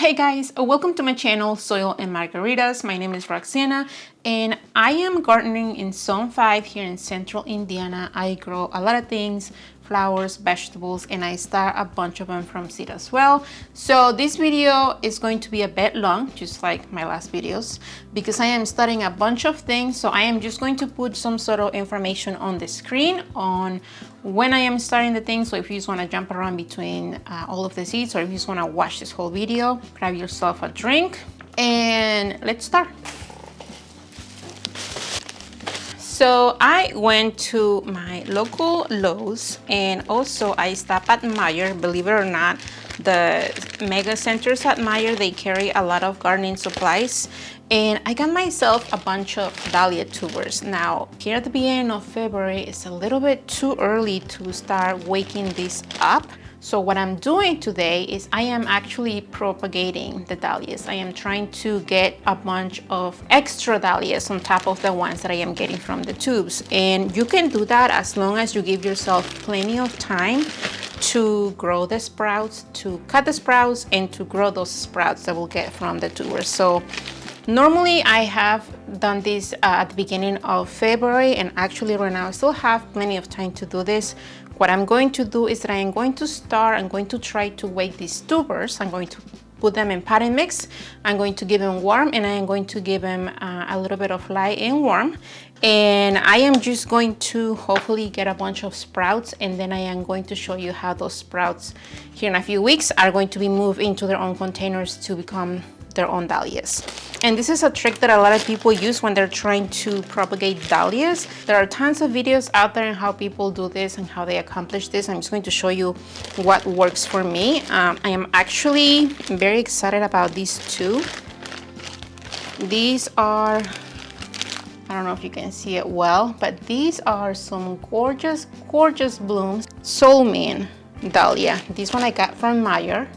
Hey guys, welcome to my channel Soil and Margaritas. My name is Roxana and I am gardening in Zone 5 here in central Indiana. I grow a lot of things, flowers, vegetables, and I start a bunch of them from seed as well. So this video is going to be a bit long, just like my last videos, because I am starting a bunch of things. So I am just going to put some sort of information on the screen on when I am starting the thing. So if you just want to jump around between all of the seeds, or if you just want to watch this whole video, grab yourself a drink and let's start. So I went to my local Lowe's and also I stopped at Meijer. Believe it or not, the mega centers at Meijer, they carry a lot of gardening supplies. And I got myself a bunch of dahlia tubers. Now, here at the beginning of February, it's a little bit too early to start waking this up. So what I'm doing today is I am actually propagating the dahlias. I am trying to get a bunch of extra dahlias on top of the ones that I am getting from the tubes. And you can do that as long as you give yourself plenty of time to grow the sprouts, to cut the sprouts, and to grow those sprouts that we'll get from the tubers. So normally I have done this at the beginning of February, and actually right now I still have plenty of time to do this. What I'm going to do is that I'm going to try to wake these tubers. I'm going to put them in potting mix. I'm going to give them warm, and I am going to give them a little bit of light and warm. And I am just going to hopefully get a bunch of sprouts, and then I am going to show you how those sprouts here in a few weeks are going to be moved into their own containers to become their own dahlias. And this is a trick that a lot of people use when they're trying to propagate dahlias. There are tons of videos out there on how people do this and how they accomplish this. I'm just going to show you what works for me. I am actually very excited about these two. These are, I don't know if you can see it well, but these are some gorgeous, gorgeous blooms. Sowing dahlia. This one I got from Meijer.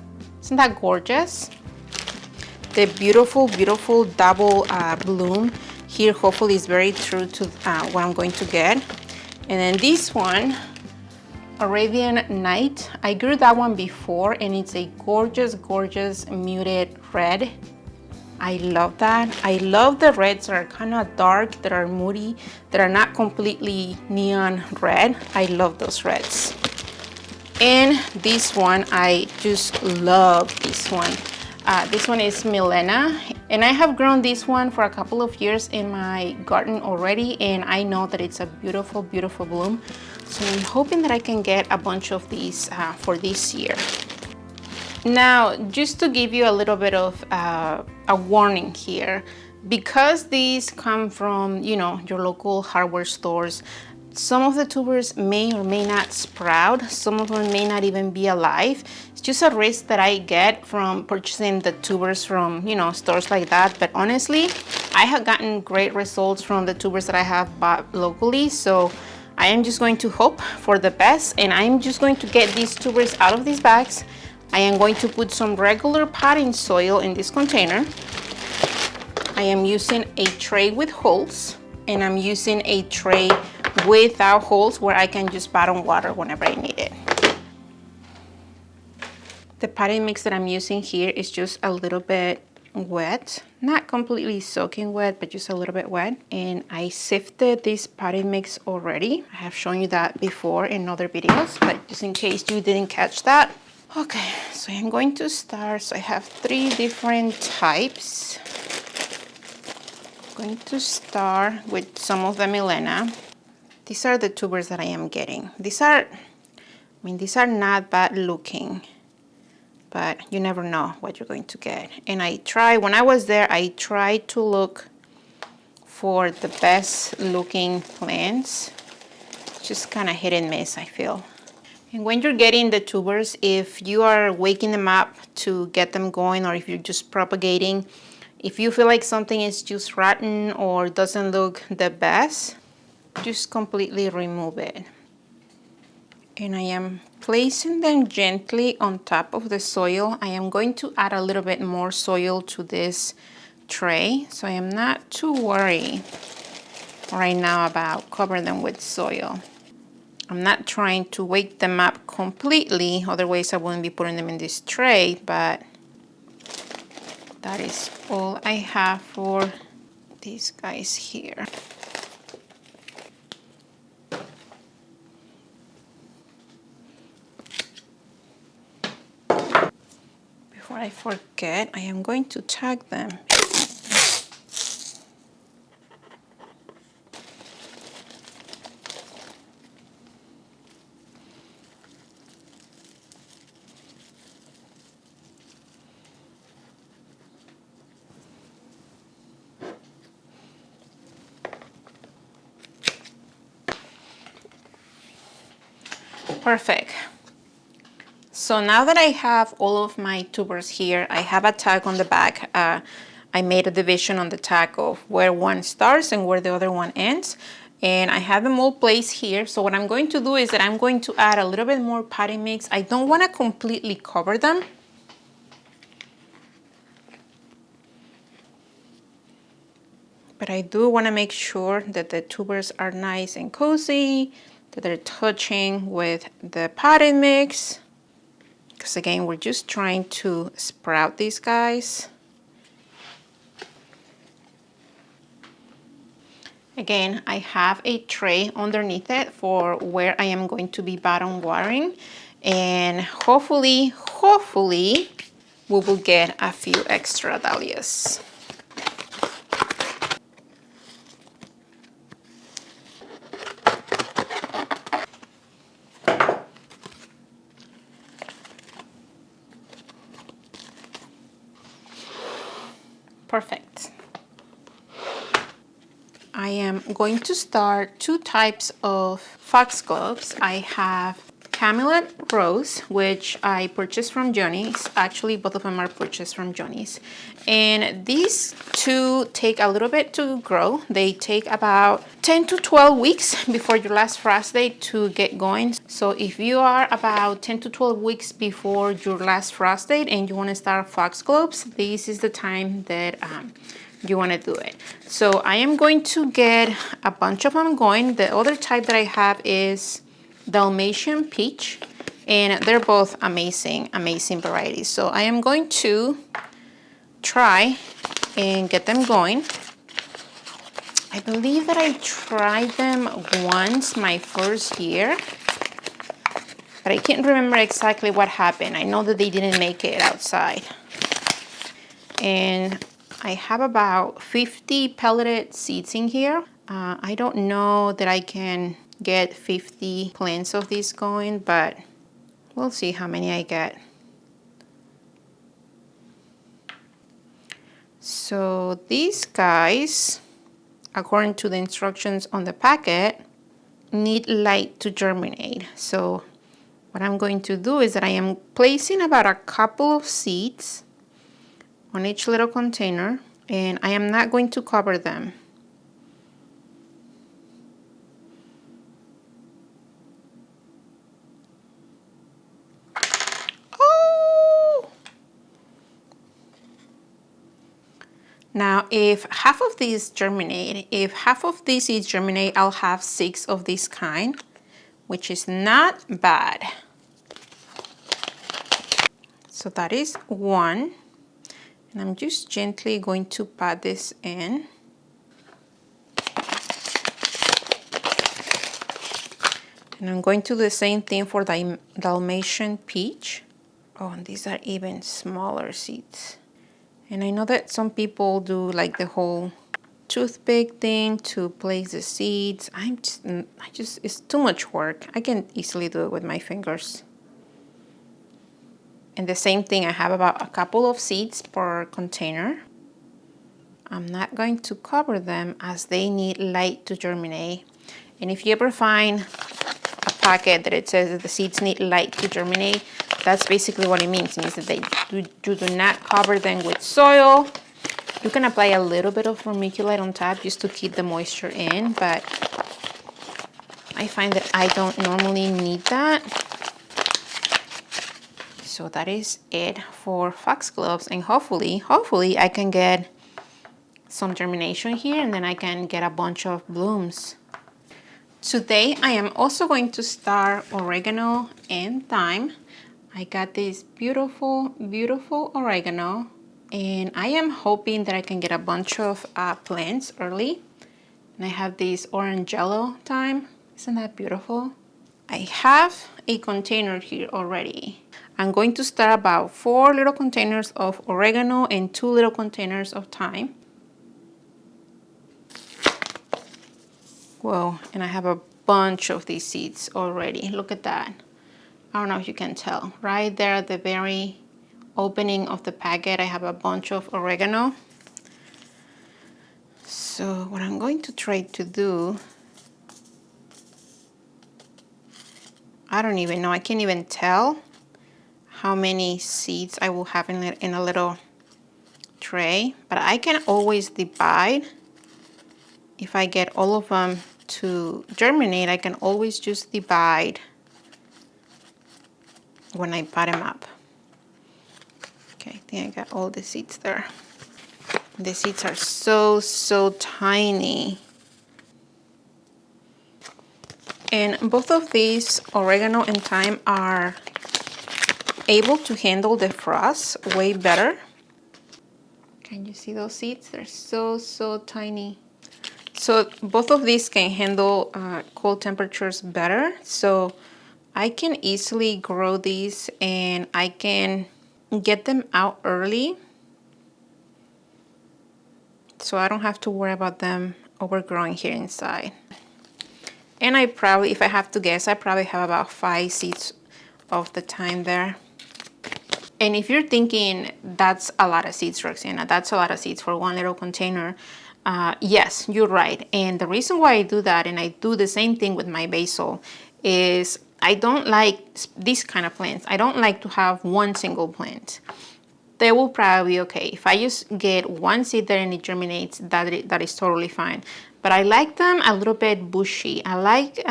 Isn't that gorgeous? The beautiful, beautiful double bloom here hopefully is very true to what I'm going to get. And then this one, Arabian Night, I grew that one before and it's a gorgeous, gorgeous muted red. I love that. I love the reds that are kind of dark, that are moody, that are not completely neon red. I love those reds. And this one, I just love this one. This one is Milena, and I have grown this one for a couple of years in my garden already, and I know that it's a beautiful, beautiful bloom. So I'm hoping that I can get a bunch of these for this year. Now, just to give you a little bit of a warning here, because these come from, you know, your local hardware stores, some of the tubers may or may not sprout. Some of them may not even be alive. It's just a risk that I get from purchasing the tubers from, you know, stores like that. But honestly, I have gotten great results from the tubers that I have bought locally. So I am just going to hope for the best, and I'm just going to get these tubers out of these bags. I am going to put some regular potting soil in this container. I am using a tray with holes, and I'm using a tray without holes where I can just bottom water whenever I need it. The potting mix that I'm using here is just a little bit wet, not completely soaking wet, but just a little bit wet. And I sifted this potting mix already. I have shown you that before in other videos, but just in case you didn't catch that. Okay, so I'm going to start. So I have 3 different types. I'm going to start with some of the Milena. These are the tubers that I am getting. These are not bad looking, but you never know what you're going to get. And when I was there, I tried to look for the best looking plants. Just kind of hit and miss, I feel. And when you're getting the tubers, if you are waking them up to get them going, or if you're just propagating, if you feel like something is just rotten or doesn't look the best, just completely remove it. And I am placing them gently on top of the soil. I am going to add a little bit more soil to this tray, so I am not too worried right now about covering them with soil. I'm not trying to wake them up completely, otherwise I wouldn't be putting them in this tray, but that is all I have for these guys here. Before I forget, I am going to tag them. Perfect. So now that I have all of my tubers here, I have a tag on the back. I made a division on the tag of where one starts and where the other one ends. And I have them all placed here. So what I'm going to do is that I'm going to add a little bit more potting mix. I don't want to completely cover them. But I do want to make sure that the tubers are nice and cozy, that they're touching with the potting mix. Because again, we're just trying to sprout these guys. Again, I have a tray underneath it for where I am going to be bottom watering. And hopefully, we will get a few extra dahlias. Perfect. I am going to start two types of foxgloves. I have Camelot Rose, which I purchased from Johnny's. Actually, both of them are purchased from Johnny's. And these two take a little bit to grow. They take about 10 to 12 weeks before your last frost date to get going. So if you are about 10 to 12 weeks before your last frost date and you want to start foxgloves, this is the time that you want to do it. So I am going to get a bunch of them going. The other type that I have is Dalmatian Peach, and they're both amazing varieties. So I am going to try and get them going. I believe that I tried them once my first year, but I can't remember exactly what happened. I know that they didn't make it outside. And I have about 50 pelleted seeds in here. I don't know that I can get 50 plants of these going, but we'll see how many I get. So these guys, according to the instructions on the packet, need light to germinate. So what I'm going to do is that I am placing about a couple of seeds on each little container, and I am not going to cover them. Oh! Now, if half of these germinate, I'll have 6 of this kind, which is not bad. So that is one. And I'm just gently going to pat this in. And I'm going to do the same thing for the Dalmatian Peach. Oh, and these are even smaller seeds. And I know that some people do like the whole toothpick thing to place the seeds. It's too much work. I can easily do it with my fingers. And the same thing, I have about a couple of seeds per container. I'm not going to cover them as they need light to germinate. And if you ever find a packet that it says that the seeds need light to germinate, that's basically what it means. It means that you do not cover them with soil. You can apply a little bit of vermiculite on top just to keep the moisture in, but I find that I don't normally need that. So that is it for foxgloves, and hopefully I can get some germination here, and then I can get a bunch of blooms. Today I am also going to start oregano and thyme. I got this beautiful oregano. And I am hoping that I can get a bunch of plants early. And I have this orange yellow thyme. Isn't that beautiful? I have a container here already. I'm going to start about 4 little containers of oregano and 2 little containers of thyme. Whoa, and I have a bunch of these seeds already. Look at that. I don't know if you can tell. Right there at the very opening of the packet, I have a bunch of oregano. So what I'm going to try to do, I don't even know, I can't even tell how many seeds I will have in a little tray, but I can always divide. If I get all of them to germinate, I can always just divide when I pot them up. Okay, I think I got all the seeds there. The seeds are so tiny. And both of these, oregano and thyme, are able to handle the frost way better. Can you see those seeds? They're so tiny. So both of these can handle cold temperatures better. So I can easily grow these and I can get them out early. So I don't have to worry about them overgrowing here inside. And I probably, if I have to guess, I probably have about 5 seeds of the thyme there. And if you're thinking that's a lot of seeds, Roxana, that's a lot of seeds for one little container, yes, you're right. And the reason why I do that, and I do the same thing with my basil, is I don't like these kind of plants. I don't like to have one single plant. They will probably be okay. If I just get one seed there and it germinates, that is totally fine. But I like them a little bit bushy. I like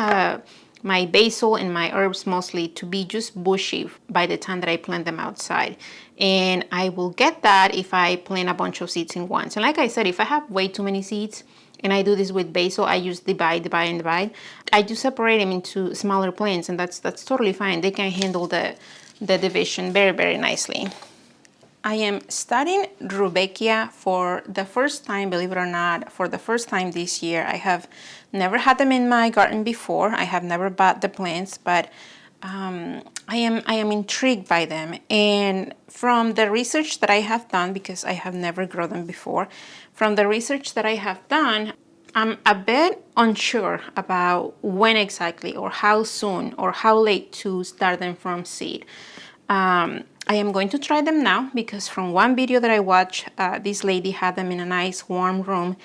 my basil and my herbs mostly to be just bushy by the time that I plant them outside. And I will get that if I plant a bunch of seeds in once. And like I said, if I have way too many seeds, and I do this with basil, I just divide. I do separate them into smaller plants, and that's totally fine. They can handle the division very nicely. I am studying Rudbeckia for the first time, believe it or not, for the first time this year. I have never had them in my garden before. I have never bought the plants, but I am intrigued by them. And from the research that I have done, because I have never grown them before, from the research that I have done, I'm a bit unsure about when exactly or how soon or how late to start them from seed. I am going to try them now because from one video that I watched, this lady had them in a nice warm room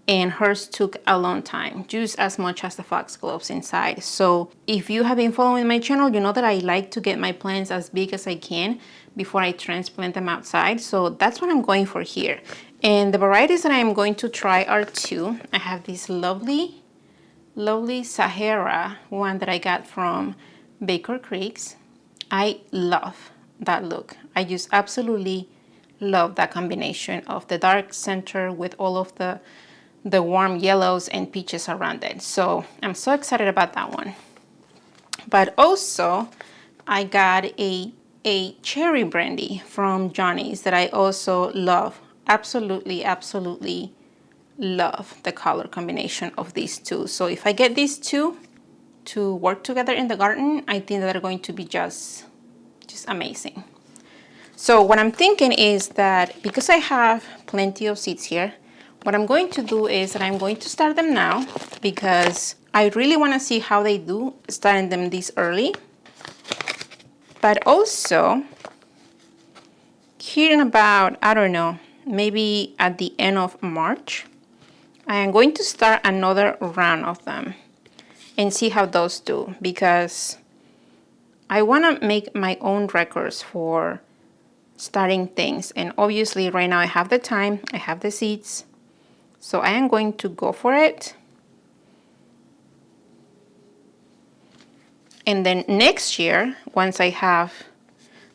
and hers took a long time, just as much as the foxgloves inside. So if you have been following my channel, you know that I like to get my plants as big as I can before I transplant them outside. So that's what I'm going for here. And the varieties that I am going to try are 2. I have this lovely Sahara one that I got from Baker Creeks. I love that look. I just absolutely love that combination of the dark center with all of the warm yellows and peaches around it. So I'm so excited about that one. But also I got a cherry brandy from Johnny's that I also love. Absolutely love the color combination of these 2. So if I get these 2 to work together in the garden, I think they're going to be just amazing. So what I'm thinking is that because I have plenty of seeds here, what I'm going to do is that I'm going to start them now because I really want to see how they do starting them this early. But also here in about, I don't know, maybe at the end of March, I am going to start another round of them and see how those do, because I want to make my own records for starting things. And obviously right now I have the time, I have the seeds, so I am going to go for it. And then next year, once I have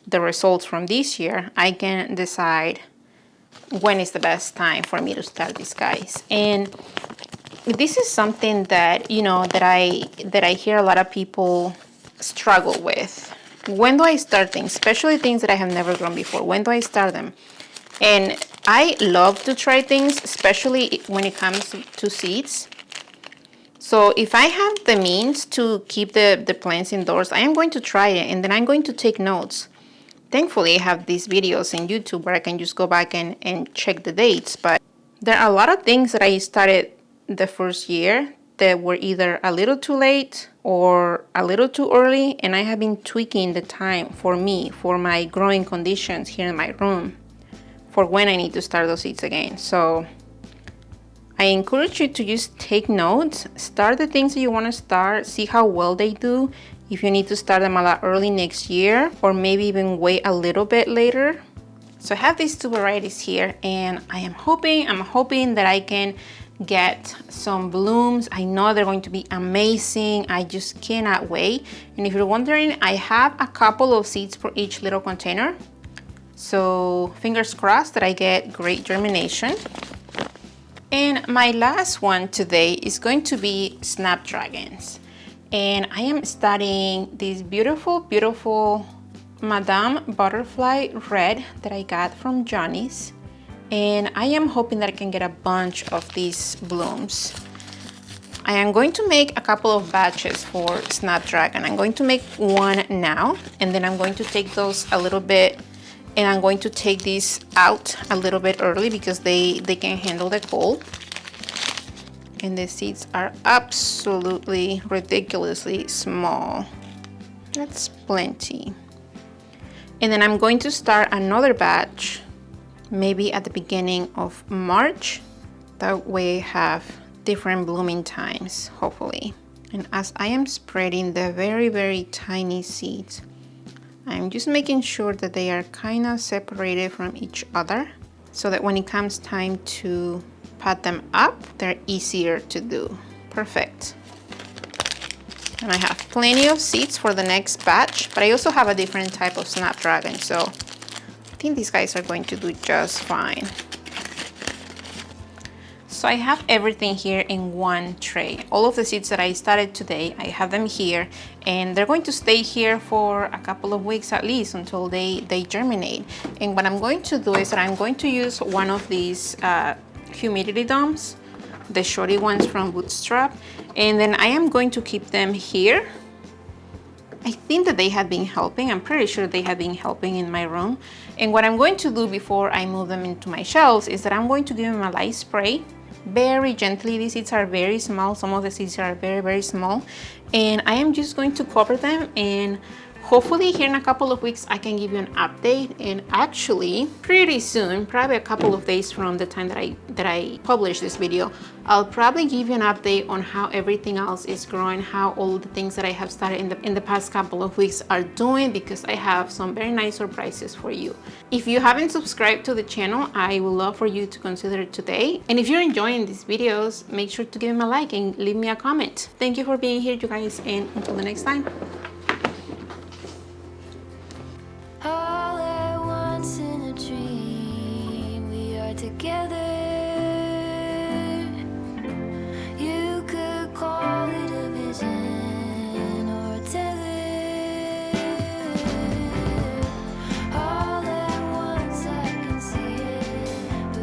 the results from this year, I can decide when is the best time for me to start these guys. And this is something that, you know, that I hear a lot of people struggle with. When do I start things, especially things that I have never grown before? When do I start them? And I love to try things, especially when it comes to seeds. So if I have the means to keep the plants indoors, I am going to try it, and then I'm going to take notes. Thankfully, I have these videos in YouTube where I can just go back and check the dates. But there are a lot of things that I started the first year that were either a little too late or a little too early, and I have been tweaking the time for me, for my growing conditions here in my room, for when I need to start those seeds again. So I encourage you to just take notes, start the things that you want to start, see how well they do. If you need to start them a lot early next year, or maybe even wait a little bit later. So I have these two varieties here, and I'm hoping that I can get some blooms. I know they're going to be amazing. I just cannot wait. And if you're wondering, I have a couple of seeds for each little container. So fingers crossed that I get great germination. And my last one today is going to be Snapdragons. And I am studying this beautiful, beautiful Madame Butterfly Red that I got from Johnny's. And I am hoping that I can get a bunch of these blooms. I am going to make a couple of batches for Snapdragon. I'm going to make one now, and then I'm going to take those a little bit, and I'm going to take these out a little bit early because they can handle the cold. And the seeds are absolutely ridiculously small. That's plenty. And then I'm going to start another batch maybe at the beginning of March. That way I have different blooming times, hopefully. And as I am spreading the very, very tiny seeds, I'm just making sure that they are kind of separated from each other so that when it comes time to pat them up, they're easier to do. Perfect. And I have plenty of seeds for the next batch, but I also have a different type of Snapdragon, so I think these guys are going to do just fine. So I have everything here in one tray. All of the seeds that I started today, I have them here, and they're going to stay here for a couple of weeks at least until they germinate. And what I'm going to do is that I'm going to use one of these humidity domes, the shorty ones from Bootstrap, and then I am going to keep them here. I think that they have been helping. I'm pretty sure they have been helping in my room. And what I'm going to do before I move them into my shelves is that I'm going to give them a light spray very gently. These seeds are very small. Some of the seeds are very, very small. And I am just going to cover them, and hopefully here in a couple of weeks I can give you an update. And actually pretty soon, probably a couple of days from the time that I publish this video, I'll probably give you an update on how everything else is growing, how all the things that I have started in the past couple of weeks are doing, because I have some very nice surprises for you. If you haven't subscribed to the channel, I would love for you to consider it today. And if you're enjoying these videos, make sure to give them a like and leave me a comment. Thank you for being here, you guys, and until the next time. All at once in a dream, we are together.